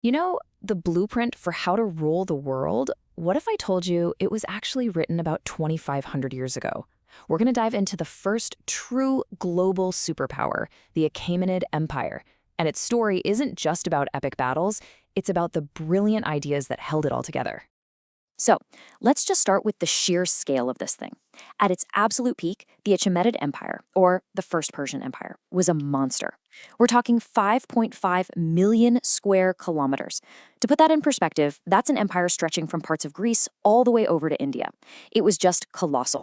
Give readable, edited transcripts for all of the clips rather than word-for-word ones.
You know, the blueprint for how to rule the world? What if I told you it was actually written about 2,500 years ago? We're going to dive into the first true global superpower, the Achaemenid Empire. And its story isn't just about epic battles, it's about the brilliant ideas that held it all together. So, let's just start with the sheer scale of this thing. At its absolute peak, the Achaemenid Empire, or the First Persian Empire, was a monster. We're talking 5.5 million square kilometers. To put that in perspective, that's an empire stretching from parts of Greece all the way over to India. It was just colossal.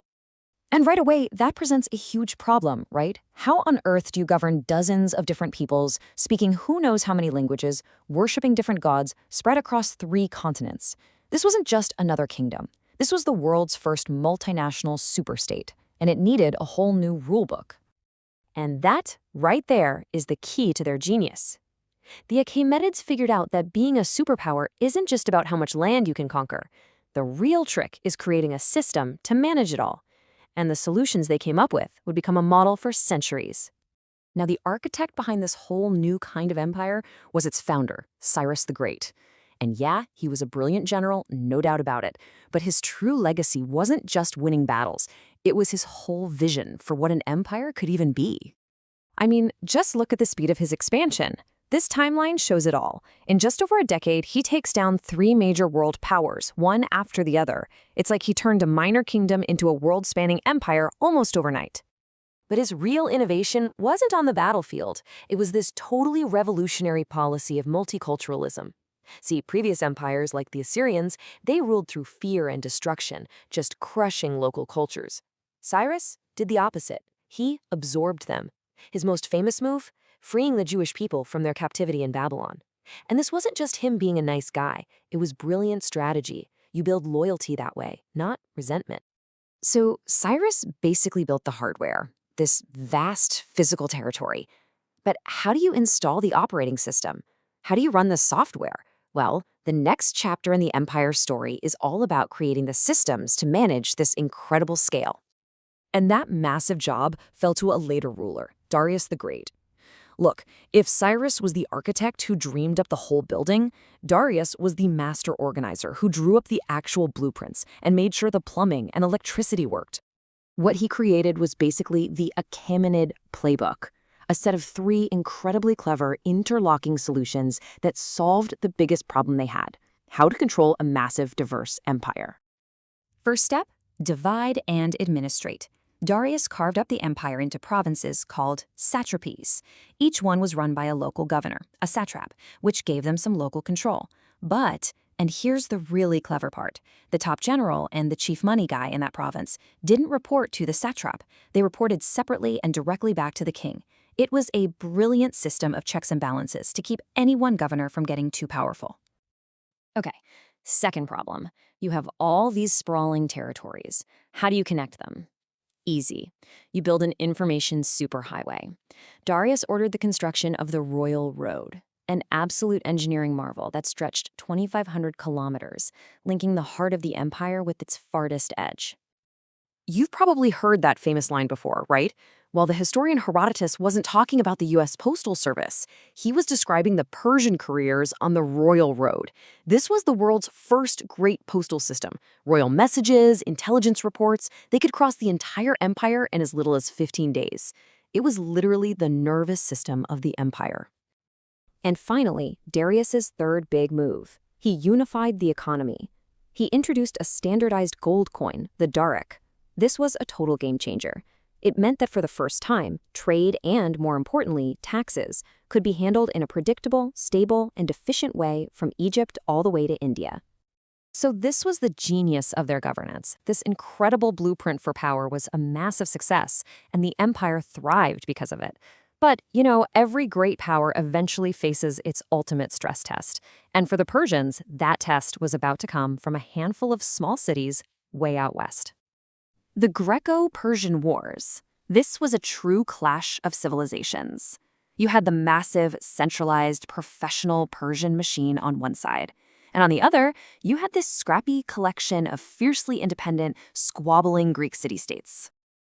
And right away, that presents a huge problem, right? How on earth do you govern dozens of different peoples, speaking who knows how many languages, worshiping different gods, spread across 3 continents? This wasn't just another kingdom. This was the world's first multinational superstate, and it needed a whole new rulebook. And that, right there, is the key to their genius. The Achaemenids figured out that being a superpower isn't just about how much land you can conquer. The real trick is creating a system to manage it all. And the solutions they came up with would become a model for centuries. Now, the architect behind this whole new kind of empire was its founder, Cyrus the Great. And yeah, he was a brilliant general, no doubt about it. But his true legacy wasn't just winning battles. It was his whole vision for what an empire could even be. I mean, just look at the speed of his expansion. This timeline shows it all. In just over a decade, he takes down 3 major world powers, one after the other. It's like he turned a minor kingdom into a world-spanning empire almost overnight. But his real innovation wasn't on the battlefield. It was this totally revolutionary policy of multiculturalism. See, previous empires like the Assyrians, they ruled through fear and destruction, just crushing local cultures. Cyrus did the opposite. He absorbed them. His most famous move? Freeing the Jewish people from their captivity in Babylon. And this wasn't just him being a nice guy. It was brilliant strategy. You build loyalty that way, not resentment. So Cyrus basically built the hardware, this vast physical territory. But how do you install the operating system? How do you run the software? Well, the next chapter in the empire's story is all about creating the systems to manage this incredible scale. And that massive job fell to a later ruler, Darius the Great. Look, if Cyrus was the architect who dreamed up the whole building, Darius was the master organizer who drew up the actual blueprints and made sure the plumbing and electricity worked. What he created was basically the Achaemenid playbook, a set of 3 incredibly clever interlocking solutions that solved the biggest problem they had: how to control a massive, diverse empire. First step, divide and administrate. Darius carved up the empire into provinces called satrapies. Each one was run by a local governor, a satrap, which gave them some local control. But, and here's the really clever part, the top general and the chief money guy in that province didn't report to the satrap. They reported separately and directly back to the king. It was a brilliant system of checks and balances to keep any one governor from getting too powerful. Okay, second problem. You have all these sprawling territories. How do you connect them? Easy. You build an information superhighway. Darius ordered the construction of the Royal Road, an absolute engineering marvel that stretched 2,500 kilometers, linking the heart of the empire with its farthest edge. You've probably heard that famous line before, right? While the historian Herodotus wasn't talking about the U.S. Postal Service, he was describing the Persian couriers on the Royal Road. This was the world's first great postal system. Royal messages, intelligence reports, they could cross the entire empire in as little as 15 days. It was literally the nervous system of the empire. And finally, Darius's third big move. He unified the economy. He introduced a standardized gold coin, the daric. This was a total game changer. It meant that for the first time, trade and, more importantly, taxes could be handled in a predictable, stable, and efficient way from Egypt all the way to India. So this was the genius of their governance. This incredible blueprint for power was a massive success, and the empire thrived because of it. But, you know, every great power eventually faces its ultimate stress test. And for the Persians, that test was about to come from a handful of small cities way out west. The Greco-Persian Wars. This was a true clash of civilizations. You had the massive, centralized, professional Persian machine on one side. And on the other, you had this scrappy collection of fiercely independent, squabbling Greek city-states.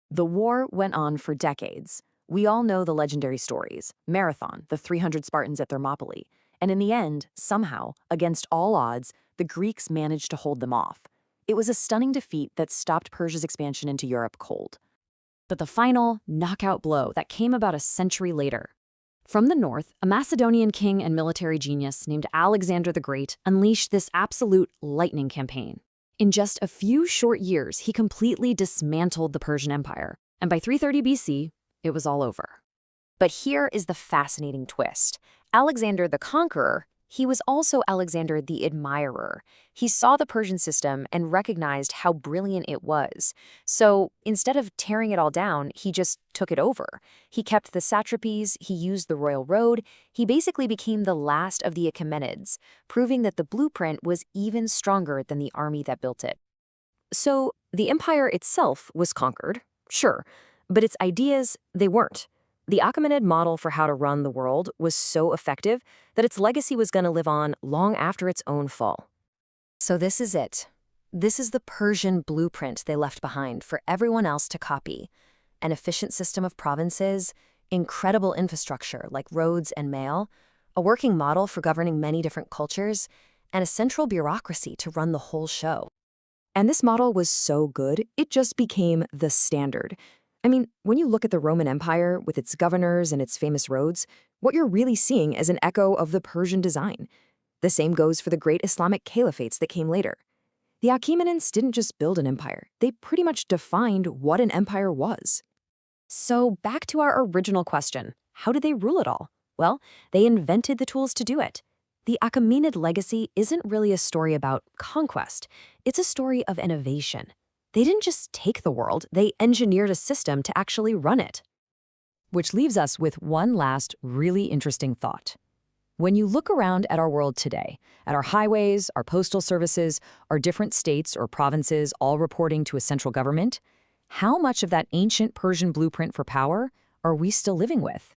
The war went on for decades. We all know the legendary stories: Marathon, the 300 Spartans at Thermopylae, And in the end, somehow, against all odds, the Greeks managed to hold them off. It was a stunning defeat that stopped Persia's expansion into Europe cold. But the final, knockout blow that came about a century later. From the north, a Macedonian king and military genius named Alexander the Great unleashed this absolute lightning campaign. In just a few short years, he completely dismantled the Persian Empire, and by 330 BC, it was all over. But here is the fascinating twist. Alexander the Conqueror, he was also Alexander the Admirer. He saw the Persian system and recognized how brilliant it was. So instead of tearing it all down, he just took it over. He kept the satrapies, he used the royal road, he basically became the last of the Achaemenids, proving that the blueprint was even stronger than the army that built it. So the empire itself was conquered, sure, but its ideas, they weren't. The Achaemenid model for how to run the world was so effective that its legacy was going to live on long after its own fall. So this is it. This is the Persian blueprint they left behind for everyone else to copy. An efficient system of provinces, incredible infrastructure like roads and mail, a working model for governing many different cultures, and a central bureaucracy to run the whole show. And this model was so good, it just became the standard. I mean, when you look at the Roman Empire with its governors and its famous roads, what you're really seeing is an echo of the Persian design. The same goes for the great Islamic caliphates that came later. The Achaemenids didn't just build an empire, they pretty much defined what an empire was. So back to our original question, how did they rule it all? Well, they invented the tools to do it. The Achaemenid legacy isn't really a story about conquest, it's a story of innovation. They didn't just take the world, they engineered a system to actually run it. Which leaves us with one last really interesting thought. When you look around at our world today, at our highways, our postal services, our different states or provinces all reporting to a central government, how much of that ancient Persian blueprint for power are we still living with?